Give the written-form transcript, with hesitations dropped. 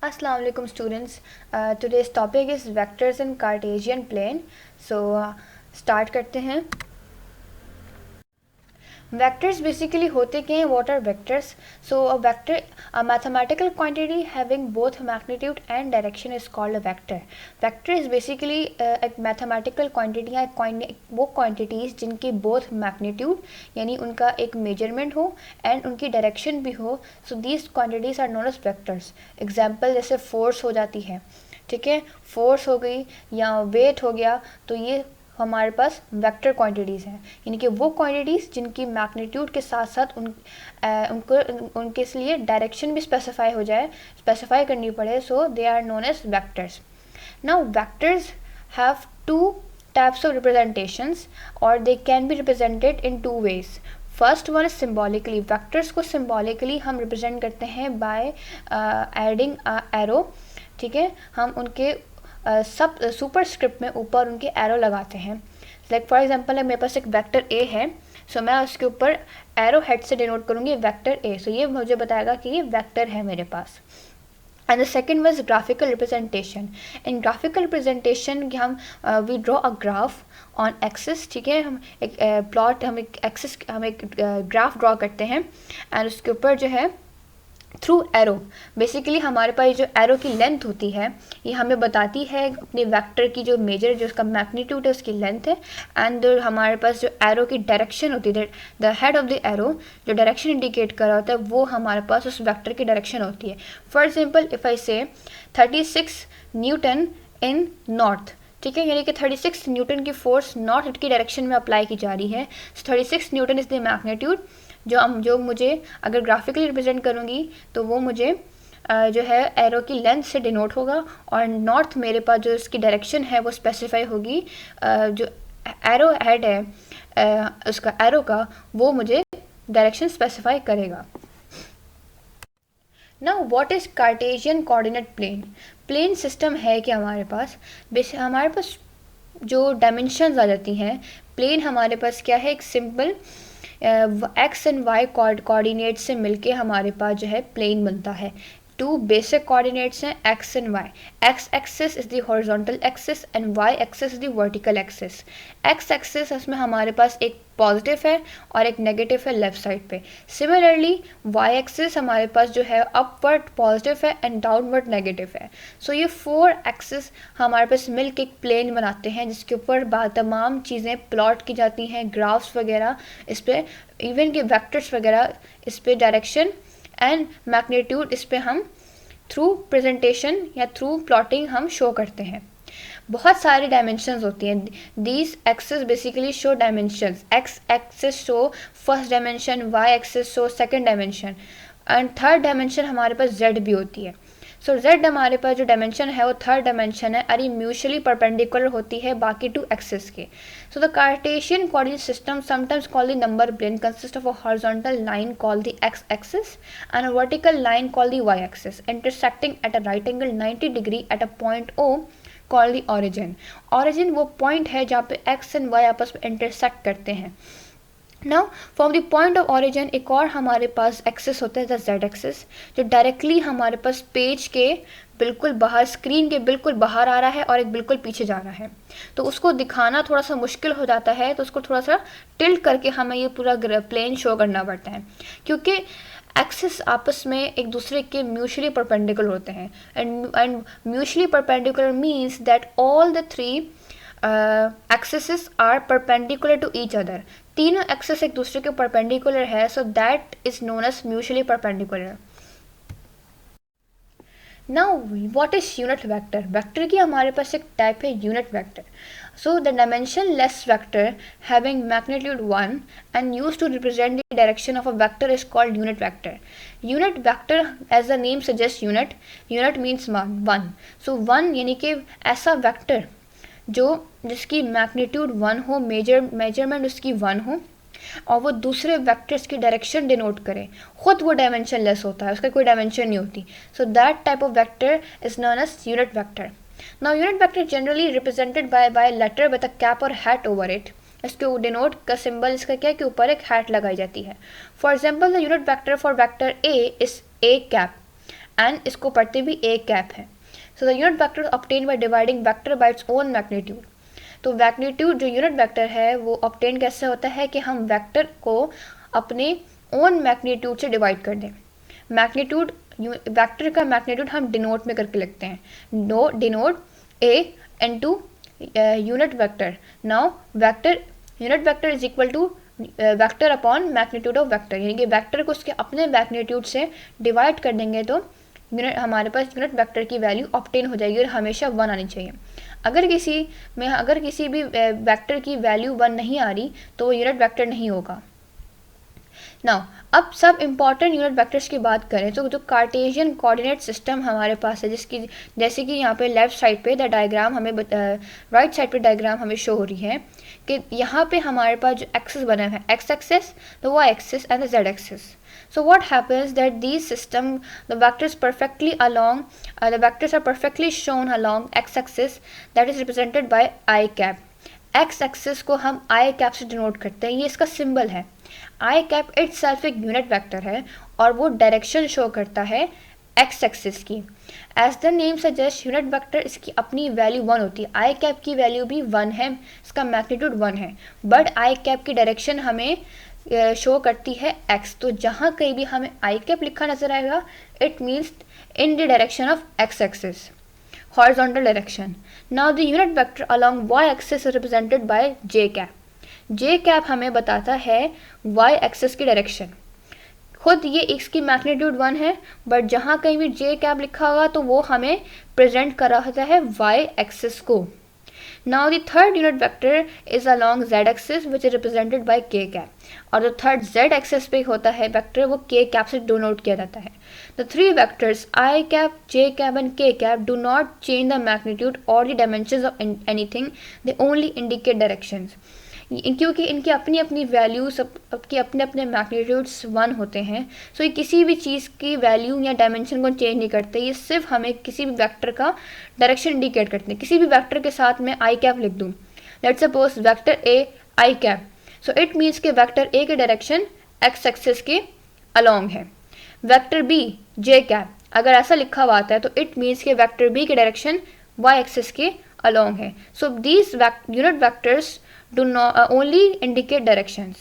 Assalamu alaikum students. Today's topic is vectors in Cartesian plane. So start करते हैं. Vectors basically होते क्या हैं? What are vectors? So a vector, a mathematical quantity having both magnitude and direction is called a vector. Vector is basically एक mathematical quantity या वो quantities जिनकी both magnitude यानी उनका एक measurement हो and उनकी direction भी हो. So these quantities are known as vectors. Example जैसे force हो जाती है, ठीक है, force हो गई या weight हो गया, तो ये हमारे पास वेक्टर क्वांटिटीज़ हैं, यानी कि वो क्वांटिटीज़ जिनकी मैग्नीट्यूड के साथ साथ उनके लिए डायरेक्शन भी स्पेसिफाई करनी पड़े. So they are known as vectors. Now vectors have two types of representations और they can be represented in two ways. First one is symbolically. Vectors को सिम्बॉलिकली हम रिप्रेजेंट करते हैं बाय एडिंग एरो, ठीक है. हम उनके सब सुपरस्क्रिप्ट में ऊपर उनके एरो लगाते हैं. लाइक फॉर एग्जांपल मेरे पास एक वेक्टर ए है, सो मैं उसके ऊपर एरो हेड से डिनोट करूँगी वेक्टर ए. सो ये मुझे बताएगा कि ये वेक्टर है मेरे पास. And the second was graphical representation. In graphical representation हम we draw a graph on axis, ठीक है. हम एक ग्राफ ड्रॉ करते हैं एंड उसके ऊपर जो है थ्रू एरो, बेसिकली हमारे पास जो एरो की लेंथ होती है ये हमें बताती है अपने वेक्टर की जो मेजर जो उसका मैग्नीट्यूड है उसकी लेंथ है. एंड हमारे पास जो एरो की डायरेक्शन होती है, the head of the arrow जो डायरेक्शन इंडिकेट कर रहा होता है वो हमारे पास उस वेक्टर की डायरेक्शन होती है. फॉर एग्जांपल इफ़ आई से 36 न्यूटन इन नॉर्थ, ठीक है, यानी कि 36 न्यूटन की फोर्स नॉर्थ की डायरेक्शन में अप्लाई की जा रही है. 36 न्यूटन इज़ द मैग्नीट्यूड जो मुझे अगर ग्राफिकली रिप्रेजेंट करूँगी तो वो मुझे जो है एरो की लेंथ से डिनोट होगा और नॉर्थ मेरे पास जो इसकी डायरेक्शन है वो स्पेसिफाई होगी. जो एरो हेड है उसका एरो का वो मुझे डायरेक्शन स्पेसिफाई करेगा. Now what is Cartesian coordinate plane. Plane system है कि हमारे पास जो डायमेंशंस आ जाती हैं. प्लेन हमारे पास क्या है, एक simple x and y coordinate से मिलके हमारे पास जो है प्लेन बनता है. टू बेसिक कोऑर्डिनेट्स हैं x and y. X axis is the horizontal axis and y axis is the vertical axis. X axis इसमें हमारे पास एक पॉजिटिव है और एक नेगेटिव है लेफ्ट साइड पे. सिमिलरली वाई एक्सिस हमारे पास जो है अपवर्ड पॉजिटिव है एंड डाउनवर्ड नेगेटिव है. सो ये 4 एक्सिस हमारे पास मिल के एक प्लेन बनाते हैं जिसके ऊपर तमाम चीज़ें प्लॉट की जाती हैं, ग्राफ्स वगैरह इस पर, इवन के वेक्टर्स वगैरह इस पर, डायरेक्शन एंड मैग्नीट्यूड इस पर हम थ्रू प्रेजेंटेशन या थ्रू प्लॉटिंग हम शो करते हैं. बहुत सारी डायमेंशंस होती हैं. These axis basically show dimensions. X axis show first dimension, y axis show second dimension and third dimension हमारे पास जेड भी होती है. सो जेड हमारे पास जो डायमेंशन है वो थर्ड डायमेंशन है और ये म्यूचुअली परपेंडिकुलर होती है बाकी 2 एक्सिस के. So the Cartesian coordinate system, sometimes called the number plane, consists of a horizontal line called the x-axis and a vertical line called the y-axis, intersecting at a right angle 90 degree at a point O called the origin. Origin वो point है जहाँ पे x and y आपस में intersect करते हैं. Now from the point of origin एक और हमारे पास एक्सिस होता है द जेड एक्सिस, जो डायरेक्टली हमारे पास पेज के बिल्कुल बाहर, स्क्रीन के बिल्कुल बाहर आ रहा है और एक बिल्कुल पीछे जा रहा है. तो उसको दिखाना थोड़ा सा मुश्किल हो जाता है, तो उसको थोड़ा सा टिल्ट करके हमें ये पूरा प्लेन शो करना पड़ता है क्योंकि एक्सिस आपस में एक दूसरे के म्यूचुअली परपेंडिकुलर होते हैं. And mutually perpendicular means that all the 3 axis are perpendicular to each other. तीनों एक्सिस एक दूसरे के परपेंडिकुलर है, so that is known as mutually perpendicular. Now what is unit vector. Vector की हमारे पास एक टाइप है unit vector. So the dimensionless vector having magnitude 1 and used to represent the direction of a vector is called unit vector. Unit vector as the name suggest unit means 1. सो 1 यानी कि ऐसा vector जिसकी magnitude 1 हो, measurement उसकी 1 हो और वो दूसरे वेक्टर्स की डायरेक्शन डिनोट करे. खुद वो डायमेंशन लेस होता है, उसका कोई डायमेंशन नहीं होती. So that type of vector is known as unit vector. Now unit vector generally represented by letter with a cap और हैट ओवर इट. इसके डिनोट का सिंबल इसका क्या है कि ऊपर एक हैट लगाई जाती है. For example the unit vector for vector A is A cap and इसको पढ़ते भी ए कैप है। So the unit vector obtain by dividing vector by its own magnitude. तो मैग्नीट्यूड जो यूनिट वेक्टर है वो ऑब्टेन कैसे होता है कि हम वेक्टर को अपने ओन मैग्नीट्यूड से डिवाइड कर दें। मैग्नीट्यूड वेक्टर का मैग्नीट्यूड हम डिनोट में करके लिखते हैं, denote A into unit vector. Now vector unit vector is equal to vector upon magnitude of vector, यानी कि वेक्टर को उसके अपने मैग्नीट्यूड से डिवाइड कर देंगे तो हमारे पास यूनिट वेक्टर की वैल्यू ऑब्टेन हो जाएगी और हमेशा 1 आनी चाहिए। अगर किसी भी वेक्टर की वैल्यू 1 नहीं आ रही तो वो यूनिट वेक्टर नहीं होगा। नाउ अब सब इम्पॉर्टेंट यूनिट वेक्टर्स की बात करें तो जो कार्टेशियन कोऑर्डिनेट सिस्टम हमारे पास है, जिसकी जैसे कि यहाँ पे लेफ्ट साइड पे द डायग्राम हमें राइट साइड पे डायग्राम हमें शो हो रही है कि यहाँ पे हमारे पास जो एक्सिस बना है, x axis, the y axis and the z axis. So what happens that these system the vectors are perfectly shown along x-axis that is represented by I cap। x axis को हम I cap से denote करते हैं, ये इसका symbol है। I cap itself एक unit vector है और वो डायरेक्शन शो करता है x एक्सिस की। As the name suggest unit vector इसकी अपनी वैल्यू 1 होती है। I cap की वैल्यू भी 1 है, इसका मैग्नीट्यूड 1 है, बट I cap की डायरेक्शन हमें शो करती है x। तो जहाँ कहीं भी हमें आई कैप लिखा नजर आएगा it means in the direction of x axis, horizontal direction. Now the unit vector along y axis is represented by j cap. j cap हमें बताता है y एक्सिस की डायरेक्शन। खुद ये इसकी मैग्नीट्यूड 1 है, बट जहाँ कहीं भी j कैप लिखा होगा तो वो हमें प्रेजेंट कर रहा है y एक्सिस को। Now the third unit vector is along z axis which is represented by k cap, और जो थर्ड z axis पे होता है वेक्टर वो k cap से डिनोट किया जाता है। The three vectors I cap, j cap and k cap do not change the magnitude or the dimensions of anything, they only indicate directions। क्योंकि इनकी अपनी अपनी वैल्यू सबके अपने अपने मैग्नीट्यूड्स 1 होते हैं, सो ये किसी भी चीज़ की वैल्यू या डायमेंशन को चेंज नहीं करते, ये सिर्फ हमें किसी भी वेक्टर का डायरेक्शन इंडिकेट करते हैं। किसी भी वेक्टर के साथ मैं आई कैप लिख दूँ, let's suppose vector A I cap, so it means के वेक्टर ए की डायरेक्शन एक्स एक्सिस के अलोंग है। वेक्टर बी जे कैप अगर ऐसा लिखा हुआ आता है तो इट मीन्स के वेक्टर बी की डायरेक्शन वाई एक्सिस के अलोंग है। So these unit vectors do not only indicate directions।